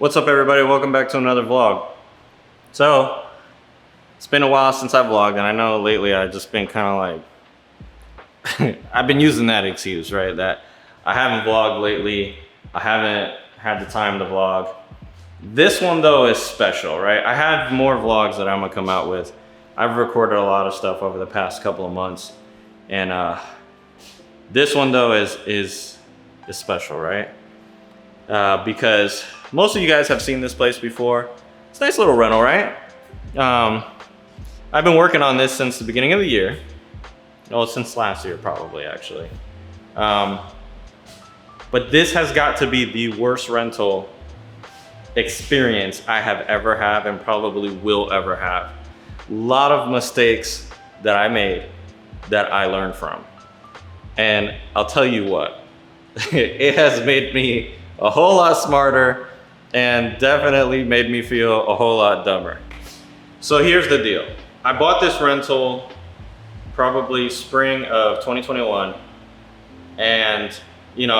What's up everybody, welcome back to another vlog. So, it's been a while since I vlogged, and I know lately I've just been kind of like, I've been using that excuse, right? That I haven't vlogged lately, I haven't had the time to vlog. This one though is special, right? I have more vlogs that I'm gonna come out with. I've recorded a lot of stuff over the past couple of months, and this one though is special, right? Because most of you guys have seen this place before. It's a nice little rental, right? I've been working on this since the beginning of the year. Oh, since last year probably, actually. But this has got to be the worst rental experience I have ever had and probably will ever have. A lot of mistakes that I made that I learned from. And I'll tell you what, it has made me a whole lot smarter and definitely made me feel a whole lot dumber. So here's the deal. I bought this rental probably spring of 2021. And you know,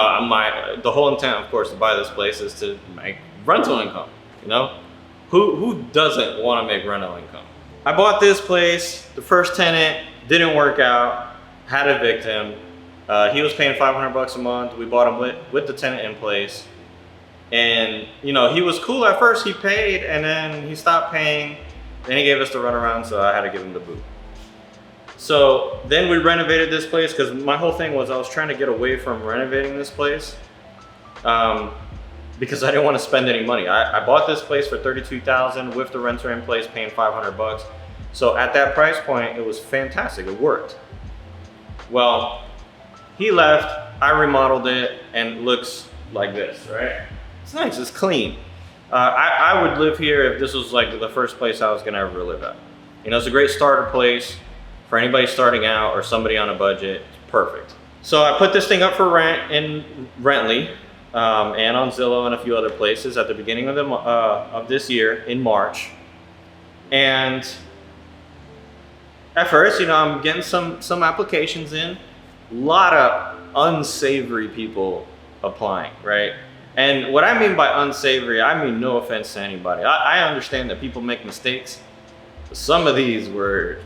the whole intent, of course, to buy this place is to make rental income, you know? Who doesn't want to make rental income? I bought this place, the first tenant didn't work out, had to evict him. He was paying 500 bucks a month. We bought him with the tenant in place. And you know, he was cool at first, he paid, and then he stopped paying. Then he gave us the runaround, so I had to give him the boot. So then we renovated this place, because my whole thing was I was trying to get away from renovating this place. Because I didn't want to spend any money. I bought this place for $32,000 with the renter in place paying 500 bucks. So at that price point, it was fantastic, it worked. Well, he left, I remodeled it, and it looks like this, right? It's nice, it's clean. I would live here if this was like the first place I was gonna ever live at. You know, it's a great starter place for anybody starting out or somebody on a budget. It's perfect. So I put this thing up for rent in Rently and on Zillow and a few other places at the beginning of this year in March. And at first, you know, I'm getting some applications in. A lot of unsavory people applying, right? And what I mean by unsavory, I mean no offense to anybody. I understand that people make mistakes, but some of these were,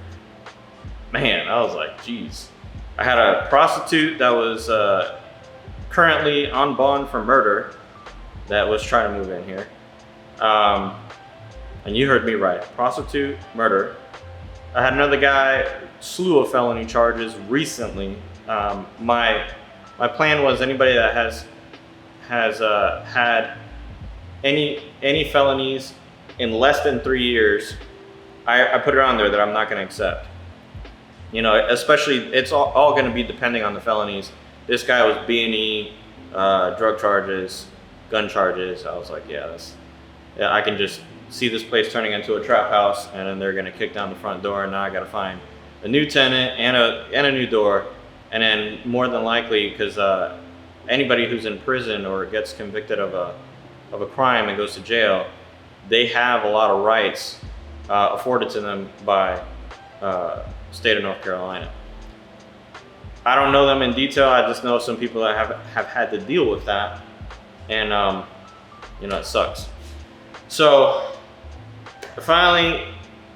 man, I was like, geez. I had a prostitute that was currently on bond for murder that was trying to move in here. And you heard me right, prostitute, murder. I had another guy, slew of felony charges recently. My plan was anybody that has had any felonies in less than 3 years, I put it on there that I'm not going to accept. You know, especially it's all going to be depending on the felonies. This guy was B&E, drug charges, gun charges. I was like, yeah, I can just see this place turning into a trap house, and then they're going to kick down the front door, and now I got to find a new tenant and a new door. And then more than likely, because anybody who's in prison or gets convicted of a crime and goes to jail, they have a lot of rights afforded to them by state of North Carolina. I don't know them in detail. I just know some people that have had to deal with that, and you know, it sucks. So finally,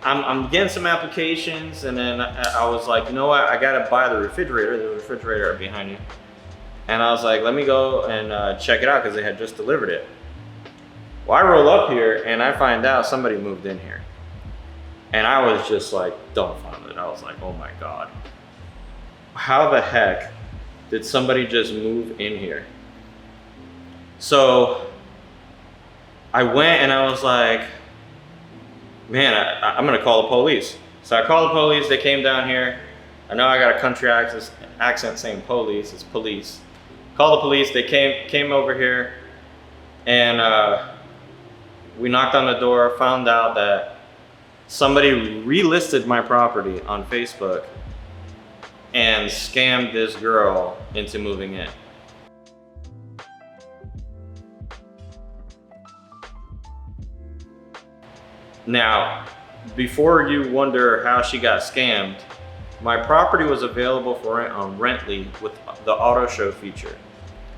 I'm getting some applications, and then I was like, you know what? I gotta buy the refrigerator behind you. And I was like, let me go and check it out, because they had just delivered it. Well, I roll up here and I find out somebody moved in here. And I was just like dumbfounded. I was like, oh my God. How the heck did somebody just move in here? So I went and I was like, man, I'm gonna call the police. So I called the police, they came down here. I know I got a country accent saying police, it's police. Called the police, they came over here, and we knocked on the door, found out that somebody relisted my property on Facebook and scammed this girl into moving in. Now, before you wonder how she got scammed, my property was available for rent on Rently with the auto show feature.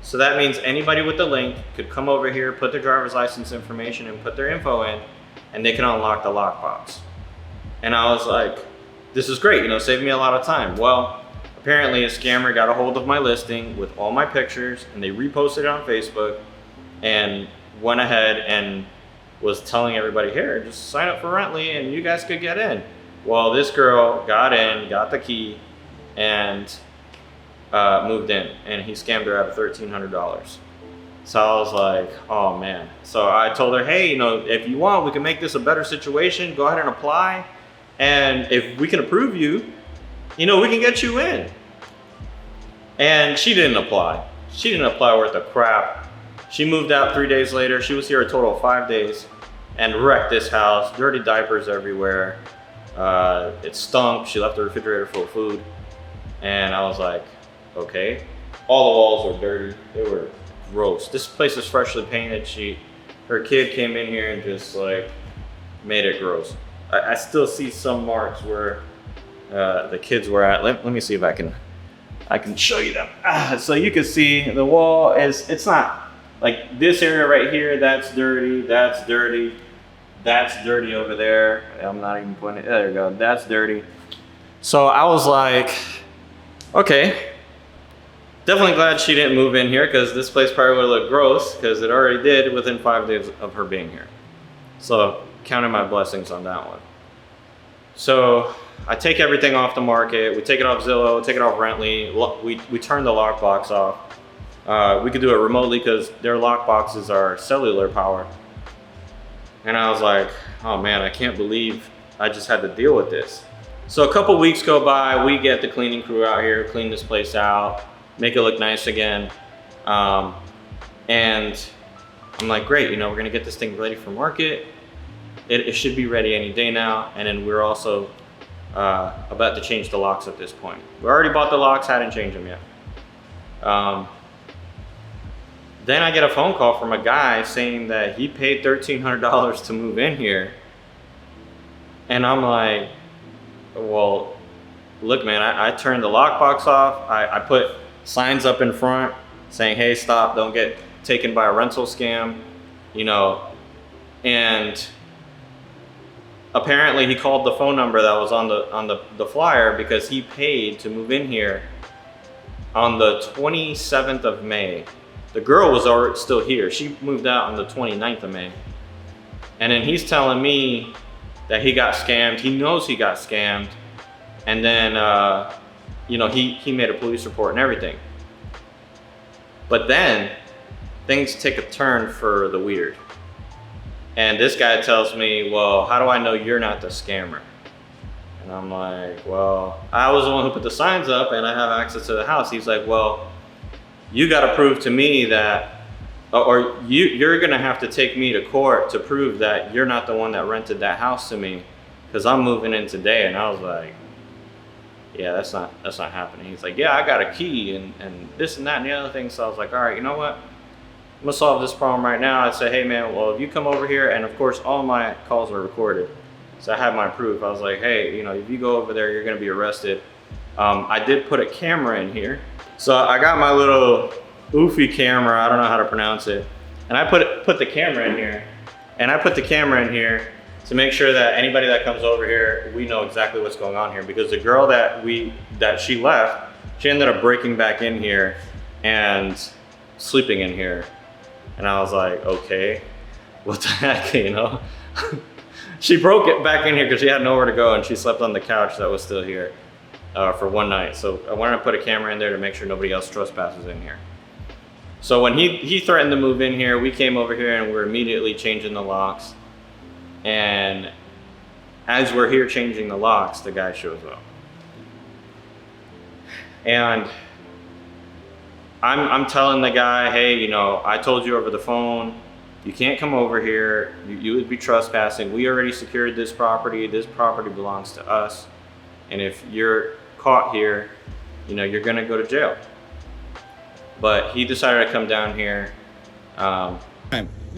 So that means anybody with the link could come over here, put their driver's license information and put their info in, and they can unlock the lockbox. And I was like, this is great, you know, saved me a lot of time. Well, apparently a scammer got a hold of my listing with all my pictures and they reposted it on Facebook and went ahead and was telling everybody, here, just sign up for Rently and you guys could get in. Well, this girl got in, got the key, and moved in, and he scammed her out of $1,300. So I was like, oh man. So I told her, hey, you know, if you want, we can make this a better situation. Go ahead and apply. And if we can approve you, you know, we can get you in. And she didn't apply. She didn't apply worth a crap. She moved out 3 days later. She was here a total of 5 days and wrecked this house. Dirty diapers everywhere. It stunk. She left the refrigerator full of food. And I was like, okay. All the walls were dirty. They were gross. This place is freshly painted. Her kid came in here and just like made it gross. I still see some marks where the kids were at. Let me see if I can show you them. So you can see the wall it's not like this area right here. That's dirty. That's dirty. That's dirty over there. I'm not even pointing. There you go. That's dirty. So I was like, okay. Definitely glad she didn't move in here because this place probably would look gross because it already did within 5 days of her being here. So counting my blessings on that one. So I take everything off the market. We take it off Zillow, take it off Rently. We turn the lockbox off. We could do it remotely because their lockboxes are cellular power. And I was like, oh man, I can't believe I just had to deal with this. So a couple weeks go by, we get the cleaning crew out here, clean this place out, make it look nice again. And I'm like, great, you know, we're gonna get this thing ready for market. It should be ready any day now. And then we're also about to change the locks at this point. We already bought the locks, hadn't changed them yet. Then I get a phone call from a guy saying that he paid $1,300 to move in here. And I'm like, well, look, man, I turned the lockbox off. I put signs up in front saying, hey, stop, don't get taken by a rental scam, you know. And apparently he called the phone number that was on the flyer because he paid to move in here on the 27th of May. The girl was already still here. She moved out on the 29th of May. And then he's telling me that he got scammed. He knows he got scammed. And then, you know, he made a police report and everything. But then things take a turn for the weird. And this guy tells me, well, how do I know you're not the scammer? And I'm like, well, I was the one who put the signs up and I have access to the house. He's like, well, you got to prove to me that, or you're going to have to take me to court to prove that you're not the one that rented that house to me because I'm moving in today. And I was like, yeah, that's not happening. He's like, yeah, I got a key and this and that and the other thing. So I was like, all right, you know what? I'm gonna solve this problem right now. I'd say, hey man, well, if you come over here, and of course, all my calls were recorded. So I had my proof. I was like, hey, you know, if you go over there, you're gonna be arrested. I did put a camera in here. So I got my little oofy camera, I don't know how to pronounce it. And I put the camera in here. And I put the camera in here to make sure that anybody that comes over here, we know exactly what's going on here. Because the girl that she left, she ended up breaking back in here and sleeping in here. And I was like, okay, what the heck, you know? She broke it back in here because she had nowhere to go and she slept on the couch that was still here for one night. So I wanted to put a camera in there to make sure nobody else trespasses in here. So when he threatened to move in here, we came over here and we're immediately changing the locks. And as we're here changing the locks, the guy shows up. And I'm telling the guy, hey, you know, I told you over the phone, you can't come over here. You would be trespassing. We already secured this property. This property belongs to us. And if you're caught here, you know, you're gonna go to jail. But he decided to come down here.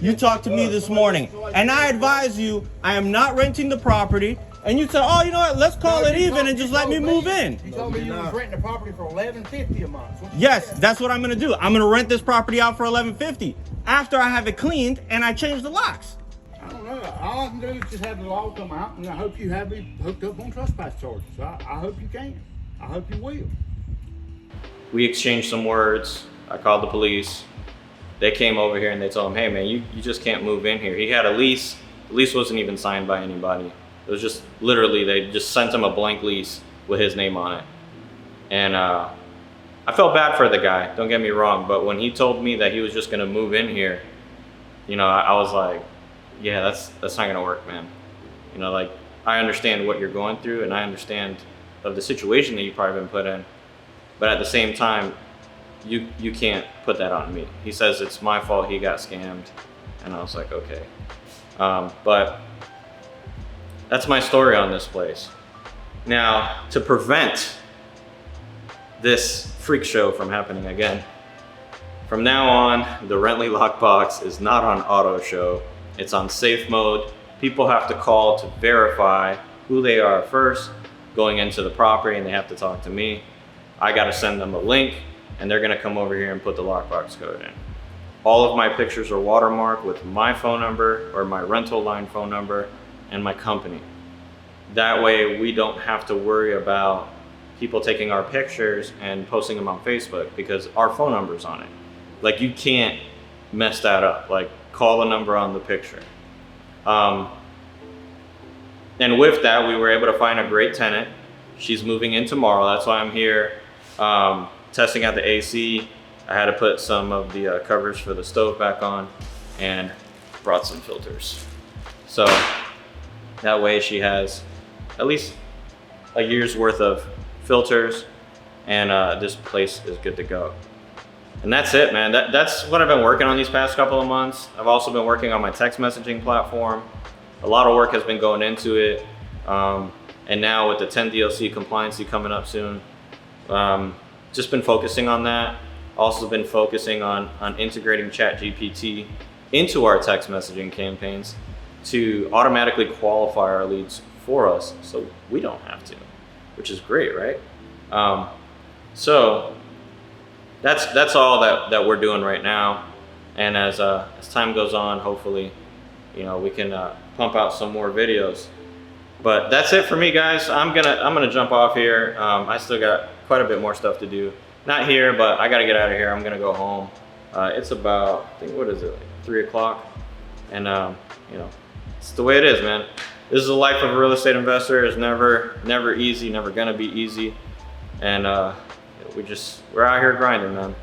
You talked to me this morning, and I advise you, I am not renting the property. And you said, oh, you know what, let's call it even and just let me move in. You told me you was renting the property for $11.50 a month. Yes, that's what I'm gonna do. I'm gonna rent this property out for $11.50 after I have it cleaned and I change the locks. I don't know. All I can do is just have the law come out, and I hope you have me hooked up on trespass charges. I hope you can. I hope you will. We exchanged some words. I called the police. They came over here and they told him, hey man, you just can't move in here. He had a lease. The lease wasn't even signed by anybody. It was just literally, they just sent him a blank lease with his name on it. And I felt bad for the guy, don't get me wrong, but when he told me that he was just gonna move in here, you know, I was like, yeah, that's not gonna work, man. You know, like, I understand what you're going through and I understand of the situation that you've probably been put in, but at the same time, you can't put that on me. He says it's my fault he got scammed, and I was like, okay. But that's my story on this place. Now, to prevent this freak show from happening again, from now on, the Rentley lockbox is not on auto show. It's on safe mode. People have to call to verify who they are first going into the property, and they have to talk to me. I got to send them a link, and they're gonna come over here and put the lockbox code in. All of my pictures are watermarked with my phone number or my rental line phone number and my company. That way we don't have to worry about people taking our pictures and posting them on Facebook because our phone number's on it. Like, you can't mess that up. Like, call the number on the picture. And with that, we were able to find a great tenant. She's moving in tomorrow. That's why I'm here. Testing out the AC. I had to put some of the covers for the stove back on and brought some filters. So that way she has at least a year's worth of filters, and this place is good to go. And that's it, man. That's what I've been working on these past couple of months. I've also been working on my text messaging platform. A lot of work has been going into it. And now with the 10 DLC compliancy coming up soon, just been focusing on that. Also been focusing on integrating ChatGPT into our text messaging campaigns to automatically qualify our leads for us so we don't have to, which is great, right? So that's all that we're doing right now. And as time goes on, hopefully, you know, we can pump out some more videos. But that's it for me, guys. I'm gonna jump off here. I still got quite a bit more stuff to do. Not here, but I gotta get out of here. I'm gonna go home. It's about, I think, what is it, like 3 o'clock? And you know, it's the way it is, man. This is the life of a real estate investor. It's never easy, never gonna be easy. And we're out here grinding, man.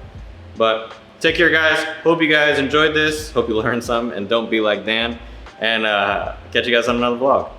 But take care, guys. Hope you guys enjoyed this. Hope you learned something, and don't be like Dan. And catch you guys on another vlog.